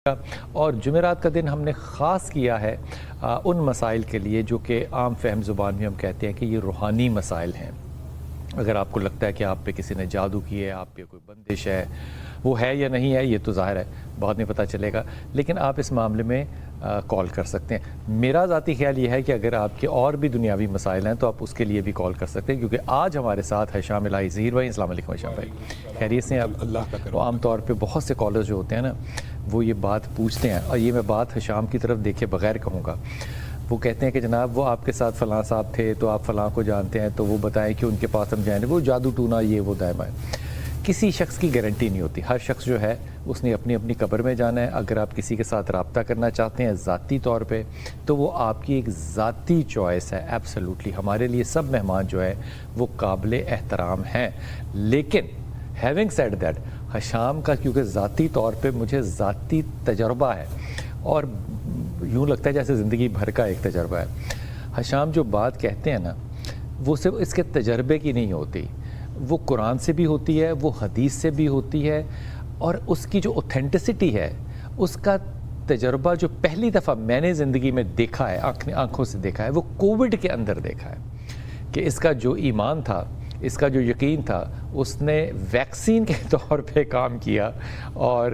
اور جمعرات کا دن ہم نے خاص کیا ہے ان مسائل کے لیے جو کہ عام فہم زبان میں ہم کہتے ہیں کہ یہ روحانی مسائل ہیں۔ اگر آپ کو لگتا ہے کہ آپ پہ کسی نے جادو کی ہے، آپ پہ کوئی بندش ہے، وہ ہے یا نہیں ہے یہ تو ظاہر ہے بعد میں پتہ چلے گا، لیکن آپ اس معاملے میں کال کر سکتے ہیں۔ میرا ذاتی خیال یہ ہے کہ اگر آپ کے اور بھی دنیاوی مسائل ہیں تو آپ اس کے لیے بھی کال کر سکتے ہیں، کیونکہ آج ہمارے ساتھ ہے شام الہی ظہیر بھائی۔ السلام علیکم شام بھائی، خیریت سے ہیں آپ؟ اللہ کا کرم۔ عام طور پہ بہت سے کالرز جو ہوتے ہیں نا وہ یہ بات پوچھتے ہیں، اور یہ میں بات حشام کی طرف دیکھے بغیر کہوں گا۔ وہ کہتے ہیں کہ جناب وہ آپ کے ساتھ فلاں صاحب تھے تو آپ فلاں کو جانتے ہیں، تو وہ بتائیں کہ ان کے پاس ہم جائیں، وہ جادو ٹونا یہ وہ دائم ہے۔ کسی شخص کی گارنٹی نہیں ہوتی، ہر شخص جو ہے اس نے اپنی اپنی قبر میں جانا ہے۔ اگر آپ کسی کے ساتھ رابطہ کرنا چاہتے ہیں ذاتی طور پہ تو وہ آپ کی ایک ذاتی چوائس ہے، ایبسلیوٹلی۔ ہمارے لیے سب مہمان جو ہے وہ قابل احترام ہیں، لیکن ہیونگ سیڈ دیٹ حشام کا کیونکہ ذاتی طور پہ مجھے ذاتی تجربہ ہے اور یوں لگتا ہے جیسے زندگی بھر کا ایک تجربہ ہے۔ حشام جو بات کہتے ہیں نا وہ صرف اس کے تجربے کی نہیں ہوتی، وہ قرآن سے بھی ہوتی ہے، وہ حدیث سے بھی ہوتی ہے، اور اس کی جو اوتھینٹسٹی ہے، اس کا تجربہ جو پہلی دفعہ میں نے زندگی میں دیکھا ہے، آنکھوں سے دیکھا ہے، وہ کووڈ کے اندر دیکھا ہے کہ اس کا جو ایمان تھا، اس کا جو یقین تھا، اس نے ویکسین کے طور پہ کام کیا۔ اور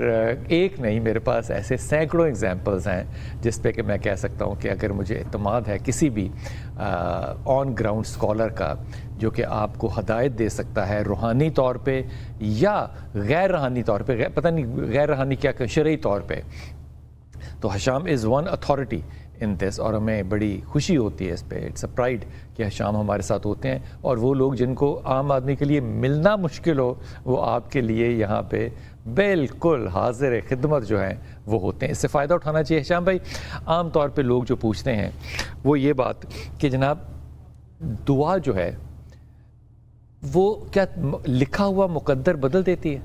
ایک نہیں، میرے پاس ایسے سینکڑوں ایگزامپلز ہیں جس پہ کہ میں کہہ سکتا ہوں کہ اگر مجھے اعتماد ہے کسی بھی آن گراؤنڈ اسکالر کا جو کہ آپ کو ہدایت دے سکتا ہے روحانی طور پہ یا غیر روحانی طور پہ، پتہ نہیں غیر روحانی کیا کہ شرعی طور پہ، تو حشام از ون اتھارٹی ان دس، اور ہمیں بڑی خوشی ہوتی ہے اس پہ، اٹس اے پرائڈ کہ حشام ہمارے ساتھ ہوتے ہیں، اور وہ لوگ جن کو عام آدمی کے لیے ملنا مشکل ہو وہ آپ کے لیے یہاں پہ بالکل حاضر خدمت جو ہیں وہ ہوتے ہیں۔ اس سے فائدہ اٹھانا چاہیے۔ حشام بھائی، عام طور پہ لوگ جو پوچھتے ہیں وہ یہ بات کہ جناب دعا جو ہے وہ کیا لکھا ہوا مقدر بدل دیتی ہے؟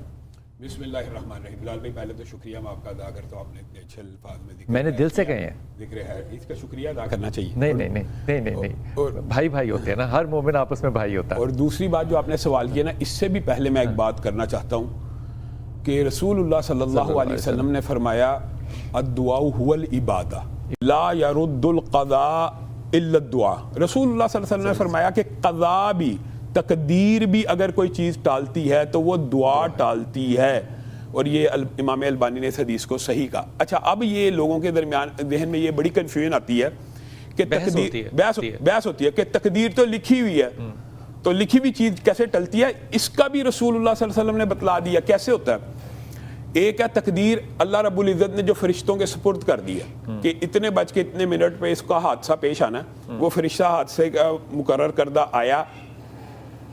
بسم اللہ الرحمن الرحیم۔ بلال بھائی پہلے تو شکریہ میں آپ کا ادا کرتا ہوں، آپ نے اتنے اچھے الفاظ میں ذکر، میں نے دل سے کہے ہیں، ذکر ہے اس کا شکریہ ادا کرنا چاہیے۔ نہیں، بھائی بھائی ہوتے ہیں نا، ہر مومن آپس میں بھائی ہوتا ہے۔ اور دوسری بات جو آپ نے سوال کیا نا، اس سے بھی پہلے میں ایک بات کرنا چاہتا ہوں کہ رسول اللہ صلی اللہ علیہ وسلم نے فرمایا الدعاء هو العبادہ لا يرد القضاء الا الدعاء۔ رسول اللہ صلی اللہ علیہ وسلم نے فرمایا کہ قضا بھی، تقدیر بھی اگر کوئی چیز ٹالتی ہے تو وہ دعا ٹالتی ہے، اور یہ امام البانی نے اس حدیث کو صحیح کہا۔ اچھا، اب یہ لوگوں کے درمیان ذہن میں یہ بڑی کنفیوژن آتی ہے کہ بحث ہوتی ہے کہ تقدیر تو لکھی ہوئی ہے، تو لکھی ہوئی چیز کیسے ٹلتی ہے؟ اس کا بھی رسول اللہ صلی اللہ علیہ وسلم نے بتلا دیا کیسے ہوتا ہے۔ ایک ہے تقدیر اللہ رب العزت نے جو فرشتوں کے سپرد کر دیا کہ اتنے بج کے اتنے منٹ پہ اس کا حادثہ پیش آنا ہے، وہ فرشتہ حادثے کا مقرر کردہ آیا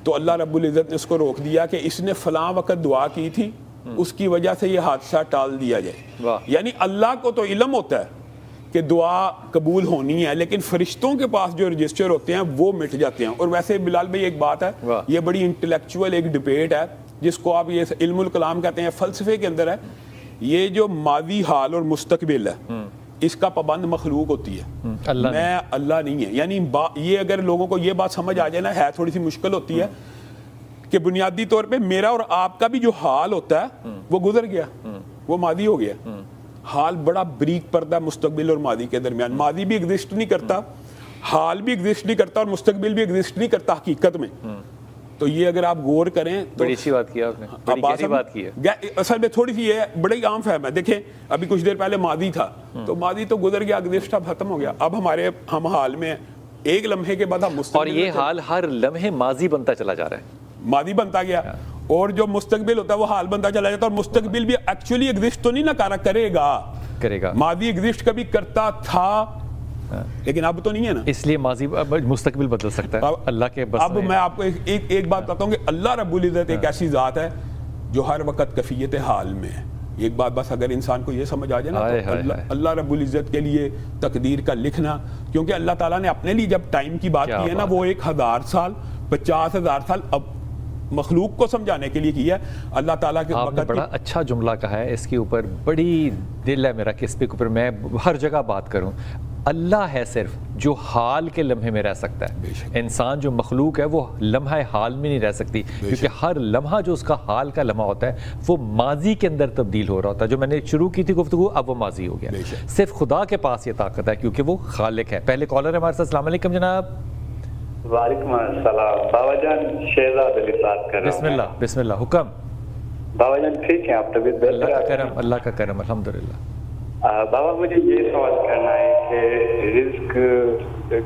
تو اللہ رب العزت نے اس کو روک دیا کہ اس نے فلاں وقت دعا کی تھی، اس کی وجہ سے یہ حادثہ ٹال دیا جائے۔ یعنی اللہ کو تو علم ہوتا ہے کہ دعا قبول ہونی ہے، لیکن فرشتوں کے پاس جو رجسٹر ہوتے ہیں وہ مٹ جاتے ہیں۔ اور ویسے بلال بھائی ایک بات ہے، یہ بڑی انٹلیکچوئل ایک ڈبیٹ ہے جس کو آپ یہ علم الکلام کہتے ہیں، فلسفے کے اندر ہے، یہ جو ماضی، حال اور مستقبل ہے اس کا پابند مخلوق ہوتی ہے، میں اللہ نہیں ہے۔ یعنی یہ اگر لوگوں کو یہ بات سمجھ آ جائے نا، ہے تھوڑی سی مشکل ہوتی ہے کہ بنیادی طور پہ میرا اور آپ کا بھی جو حال ہوتا ہے وہ گزر گیا، وہ ماضی ہو گیا۔ حال بڑا بریک پردہ مستقبل اور ماضی کے درمیان، ماضی بھی ایگزسٹ نہیں کرتا، حال بھی ایگزسٹ نہیں کرتا، اور مستقبل بھی ایگزسٹ نہیں کرتا حقیقت میں۔ تو یہ اگر آپ غور کریں تو بڑی اچھی بات کی آپ نے، بڑی گہری بات کی ہے۔ اصل میں تھوڑی سی یہ بڑی عام فہم ہے۔ دیکھیں ابھی کچھ دیر پہلے ماضی تھا، تو ماضی تو گزر گیا، ایگزسٹ اب ختم ہو گیا، اب ہم حال میں ایک لمحے کے بعد ہم مستقبل، اور یہ حال ہر لمحے ماضی بنتا چلا جا رہا ہے، ماضی بنتا گیا، اور جو مستقبل ہوتا ہے وہ حال بنتا چلا جاتا ہے، اور مستقبل بھی ایکچولی ایگزسٹ تو نہیں نہ کرے گا، ماضی ایگزسٹ کبھی کرتا تھا لیکن اب تو نہیں ہے نا، اس لیے ماضی مستقبل بدل سکتا ہے اللہ کے بس۔ اب میں آپ کو ایک بات بتاتا ہوں کہ اللہ رب العزت ایک ایسی ذات ہے جو ہر وقت کفیت حال میں ہے۔ ایک بات بس اگر انسان کو یہ سمجھ آ جائے نا تو اللہ رب العزت کے لیے تقدیر کا لکھنا، کیونکہ اللہ تعالیٰ نے اپنے لیے جب ٹائم کی بات کی ہے نا، وہ 1000 سال 50,000 سال اب مخلوق کو سمجھانے کے لیے کیا ہے اللہ تعالیٰ کے۔ آپ نے بڑا اچھا جملہ کہا ہے، اس کے اوپر بڑی دل ہے میرا کہ اس پہ اوپر میں ہر جگہ بات کروں۔ اللہ ہے صرف جو حال کے لمحے میں رہ سکتا بے ہے. شک. انسان جو مخلوق ہے وہ لمحہ حال میں نہیں رہ سکتی, کیونکہ ہر لمحہ جو اس کا حال کا لمحہ ہوتا ہے وہ ماضی کے اندر تبدیل ہو رہا ہوتا ہے. جو میں نے شروع کی تھی گفتگو, اب وہ ماضی ہو گیا. بے شک. صرف خدا کے پاس یہ طاقت ہے کیونکہ وہ خالق ہے. پہلے کالر ہے ہمارے ساتھ. السلام علیکم جناب. وعلیکم السلام. بابا جان شہزاد علی بات کر رہا ہوں. بسم اللہ بسم اللہ, حکم. بابا جان ٹھیک ہے, آپ طبیعت اللہ بہتر کا ہے؟ کرم, اللہ کا کرم, الحمدللہ. بابا مجھے یہ سوال کرنا ہے کہ رزق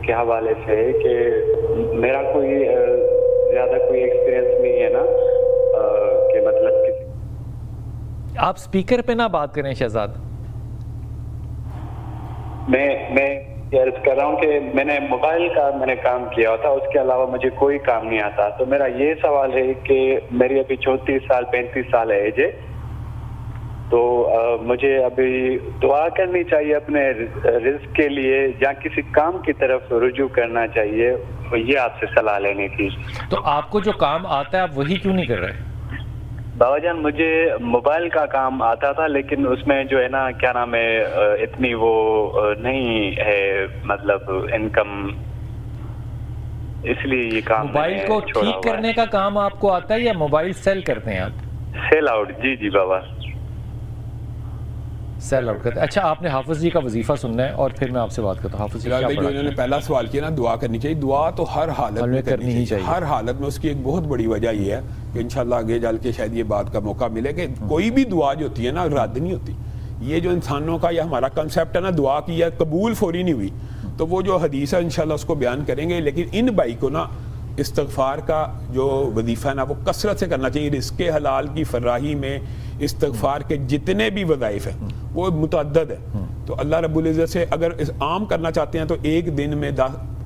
کے حوالے سے کہ میرا کوئی زیادہ کوئی ایکسپیرینس نہیں ہے نا, کہ مطلب کسی آپ سپیکر پہ نہ بات کریں شہزاد. میں عرض کر رہا ہوں کہ میں نے موبائل کا کام کیا ہوتا, اس کے علاوہ مجھے کوئی کام نہیں آتا. تو میرا یہ سوال ہے کہ میری ابھی 34 سال 35 سال ہے ایج, تو مجھے ابھی دعا کرنی چاہیے اپنے رزق کے لیے یا کسی کام کی طرف رجوع کرنا چاہیے, یہ آپ سے صلاح لینی تھی. تو آپ کو جو کام آتا ہے آپ وہی کیوں نہیں کر رہے؟ بابا جان مجھے موبائل کا کام آتا تھا, لیکن اس میں جو ہے نا کیا نام ہے, اتنی وہ نہیں ہے مطلب انکم, اس لیے یہ کام موبائل کو ٹھیک کرنے کا کام آپ کو آتا ہے یا موبائل سیل کرتے ہیں آپ؟ Sell out. جی بابا سیل آؤٹ کرتے ہیں. اچھا, آپ نے حافظ جی کا وظیفہ سننا ہے اور پھر میں آپ سے بات کرتا ہوں. حافظ جی بلال کیا بھائی, جو انہوں نے پہلا سوال کیا نا دعا کرنی چاہیے, دعا تو ہر حالت میں کرنی ہی چاہیے. ہر حالت میں. اس کی ایک بہت بڑی وجہ یہ ہے کہ انشاءاللہ آگے جل کے شاید یہ بات کا موقع ملے کہ کوئی بھی دعا جو ہوتی ہے نا رد نہیں ہوتی. یہ جو انسانوں کا یا ہمارا کنسیپٹ ہے نا دعا کی یا قبول فوری نہیں ہوئی, تو وہ جو حدیث ہے انشاءاللہ اس کو بیان کریں گے. لیکن ان بھائی کو نا استغفار کا جو وظیفہ ہے نا وہ کثرت سے کرنا چاہیے. رزق حلال کی فراہی میں استغفار کے جتنے بھی وظائف ہیں وہ متعدد ہے. تو اللہ رب العزت سے اگر عام کرنا چاہتے ہیں تو ایک دن میں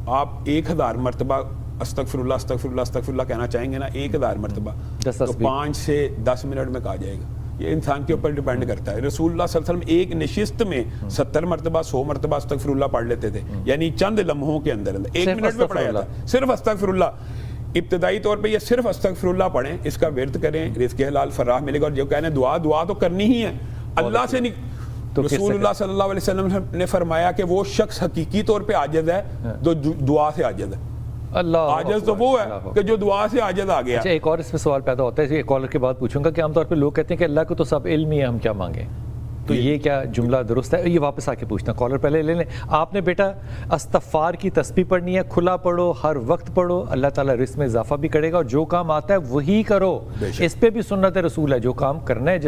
آپ 1000 مرتبہ استغفر اللہ استغفر اللہ استغفر اللہ کہنا چاہیں گے نا 1000 مرتبہ, تو 5 سے 10 منٹ میں کہا جائے گا. یہ انسان کے اوپر ڈیپینڈ کرتا ہے. رسول اللہ صلی اللہ علیہ وسلم ایک نشست میں 70 مرتبہ 100 مرتبہ استغفر اللہ پڑھ لیتے تھے, یعنی چند لمحوں کے اندر 1 منٹ میں پڑھا جاتا ہے صرف استغفر اللہ. ابتدائی طور پہ یہ صرف استغفر اللہ پڑھیں, اس کا ورد کریں, رزق حلال فراہ ملے گا. اور جو کہنے دعا تو کرنی ہی ہے اللہ سے نہیں. رسول اللہ صلی اللہ علیہ وسلم نے فرمایا کہ وہ شخص حقیقی طور پہ عاجز ہے جو دعا سے عاجز ہے. عاجز تو وہ ہے کہ جو دعا سے عاجز آ گیا. اچھا, ایک اور اس میں سوال پیدا ہوتا ہے, ایک کالر کی بات پوچھوں گا کہ عام طور پہ لوگ کہتے ہیں کہ اللہ کو تو سب علم ہی ہے, ہم کیا مانگیں, تو یہ کیا جملہ درست ہے؟ یہ واپس آ کے پوچھنا. کالر پہلے لے لیں. آپ نے بیٹا استغفار کی تسبیح پڑھنی ہے, کھلا پڑھو, ہر وقت پڑھو, اللہ تعالیٰ رزق میں اضافہ بھی کرے گا, اور جو کام آتا ہے وہی کرو. اس پہ بھی سنت رسول ہے, جو کام کرنا ہے جس